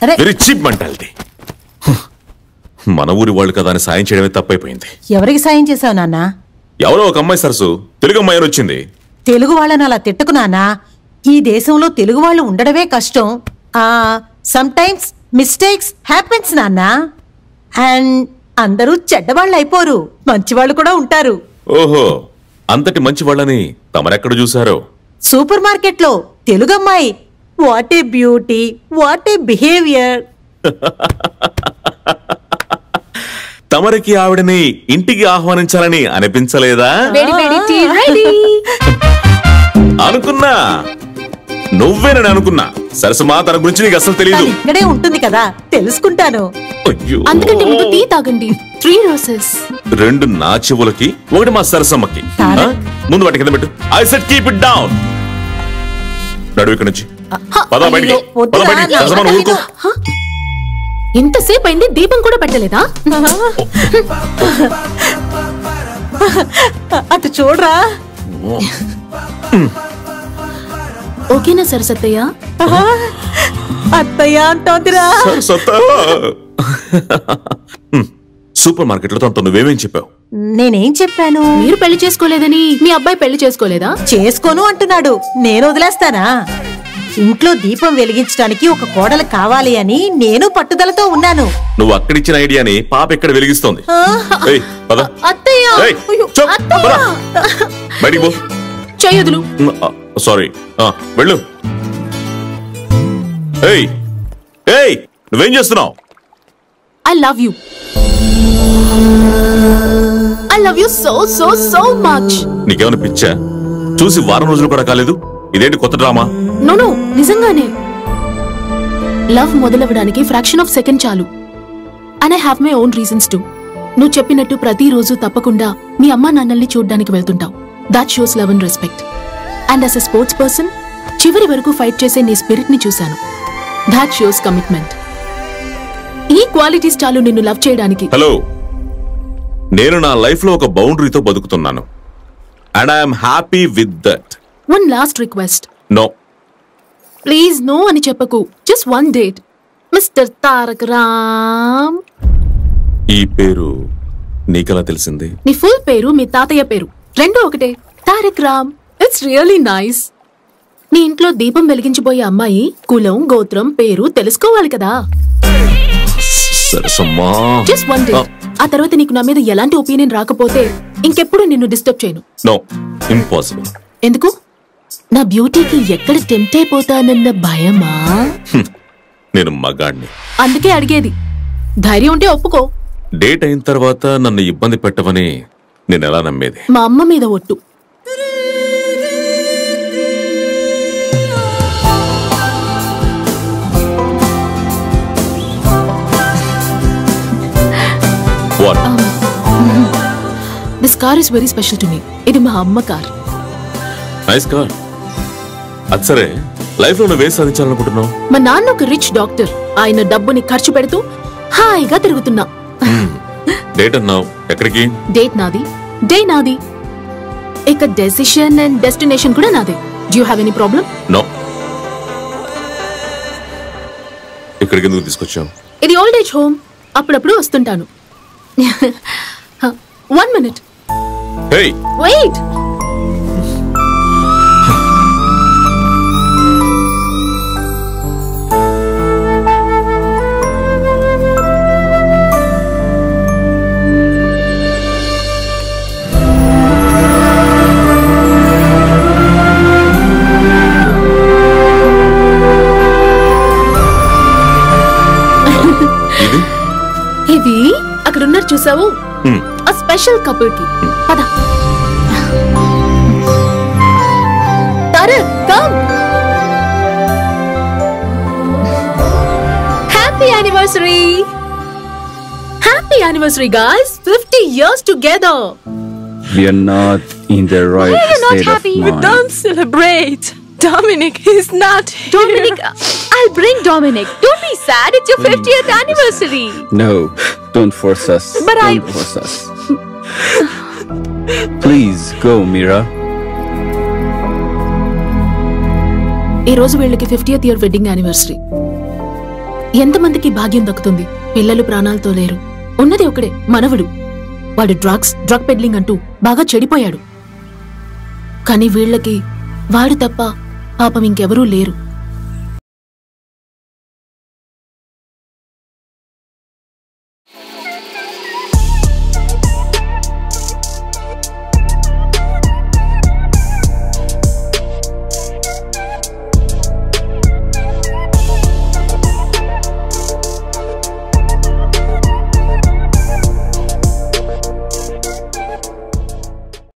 Very cheap mentality. మన ఊరి వాళ్ళు కదా అని సాయం చేయడమే తప్పైపోయింది. ఎవరికి సాయం చేసావు నాన్న? ఎవరో ఒక అమ్మాయి సరసు తెలుగు అమ్మాయి అని వచ్చింది. తెలుగు వాళ్ళని అలా తిట్టకు నాన్నా. ఈ దేశంలో తెలుగు వాళ్ళు ఉండడమే కష్టం. సమ్ టైమ్స్ మిస్టేక్స్ హ్యాపెన్స్ నాన్నా. అండ్ అందరూ చెడ్డవాళ్ళు అయిపోరు, మంచివాళ్ళు కూడా ఉంటారు. ఓహో, అంతటి మంచి వాళ్ళని తమరెక్కడ చూసారో? సూపర్ మార్కెట్ లో తెలుగమ్మాయి. What a beauty, what a behaviour. తమరికి ఆవిడని ఇంటికి ఆహ్వానించాలని అనిపించలేదా? అనుకున్నా, నువ్వేనని అనుకున్నా. సరసమా, తన గురించి నీకు అసలు తెలియదు. ఇక్కడే ఉంటుంది కదా, తెలుసుకుంటాను. అందుకంటే ముందు టీ తాగండి. 3 roses. 2 నా చెవులకి, 1 మా సరసమ్మకి. ముందు వాటి కింద పెట్టు. I said keep it down. నడు ఇక్కడి నుంచి. పద బయటికి. ఊరుకో. ఎంతసేపు అయింది, దీపం కూడా పెట్టలేదా? అటు చూడరా. ఓకేనా సరసత్తయ్య? అత్తయ్య అంటోందిరా. సూపర్ మార్కెట్ లో తనతో నువ్వేమేం చెప్పావు? నేనేం చెప్పాను? మీరు పెళ్లి చేసుకోలేదని మీ అబ్బాయి పెళ్లి చేసుకోలేదా? చేసుకోను అంటున్నాడు. నేను వదిలేస్తానా? ఇంట్లో దీపం వెలిగించడానికి ఒక కోడలు కావాలి అని నేను పట్టుదలతో ఉన్నాను. నువ్వు అక్కడిచ్చిన ఐడియాని పాప ఎక్కడ వెలిగిస్తోంది? బయటికి పో. చేయదులు. సారీ, వెళ్ళు. నువ్వేం చేస్తున్నావు? I love you. I love you so so so much. నీకేమైనా పిచ్చా? చూసి వారం రోజులు కూడా కాలేదు, ఇదేంటి కొత్త డ్రామా? నో, నిజంగానే. లవ్ మొదలవడానికి ఫ్రాక్షన్ ఆఫ్ సెకండ్ చాలు. And I have my own reasons too. నువ్వు చెప్పినట్టు ప్రతిరోజు తప్పకుండా మీ అమ్మా నాన్నల్ని చూడ్డానికి వెళ్తుంటావు. That shows love and respect. And as a sports person చివరి వరకు ఫైట్ చేసే నీ స్పిరిట్ ని చూశాను. That shows commitment. ఈ క్వాలిటీస్ చాలు నిన్ను లవ్ చేయడానికి. హలో, నేను నా లైఫ్ లో ఒక బౌండరీతో బతుకుతున్నాను. And I'm happy with that. One last request. No please, no అని చెప్పకు. Just one date. Mister Taraka Ram. ఈ పేరు నీకెలా తెలిసింది? నీ ఫుల్ పేరు మీ తాతయ్య పేరు రెండూ ఒకటే, Tarak Ram. It's really nice. నీ ఇంట్లో దీపం వెలిగించబోయే అమ్మాయి కులం, గోత్రం, పేరు తెలుసుకోవాలి కదా. Just one day. ఆ తర్వాత నీకు నా మీద ఎలాంటి ఒపీనియన్ రాకపోతే ఇంకెప్పుడు నిన్ను డిస్టర్బ్ చేయను. No, impossible. ఎందుకు? నా బ్యూటీకి ఎక్కడ టెంప్ట్ అయిపోతానన్న భయమా? నేను మగాడిని. అందుకే అడిగేది. ధైర్యం ఉంటే ఒప్పుకో. డేట్ అయిన తర్వాత నన్ను ఇబ్బంది పెట్టవని నేను ఎలా నమ్మేది? మా అమ్మ మీద ఒట్టు. This car is very special to me. ఇది మా అమ్మ కార్. Nice car. అది సరే, లైఫ్ లో నువ్వేం సాధించాలనుకుంటున్నావు? మా నాన్న ఒక రిచ్ డాక్టర్. ఆయన డబ్బుని ఖర్చు పెడుతూ హాయిగా తిరుగుతున్నా. డేట్ అన్నావు, ఎక్కడికి? డేట్ నాది, డే నాది. ఇక డెసిషన్ అండ్ డెస్టినేషన్ కూడా నాదే. Do you have any problem? No. ఇక్కడికి ఎందుకు తీసుకొచ్చావు? ఇది ఓల్డ్ ఏజ్ హోమ్. అప్పుడప్పుడు వస్తుంటాను. 1 minute. Hey. Wait. ఇది అక్కడ ఉన్నారు చూసావు, a special couple ki. Pada. Tarak, come. Happy anniversary. Happy anniversary, guys. 50 years together. We are not in the right state of mind. Why are you not happy? We don't celebrate. Dominic is not here. Dominic, I'll bring Dominic. Don't be sad. It's your 50th anniversary. No, don't force us. But don't force us. Please go, Mira. ఈ రోజు వీళ్ళకి 50th year wedding anniversary. ఎంతమందికి భాగ్యం దక్కుతుంది? పిల్లలు ప్రాణాలతో లేరు, ఉన్నది ఒకడే మనవడు. వాడు డ్రగ్ పెడ్లింగ్ అంటూ బాగా చెడిపోయాడు. కానీ వీళ్ళకి వాడు తప్ప పాపం ఇంకెవరూ లేరు.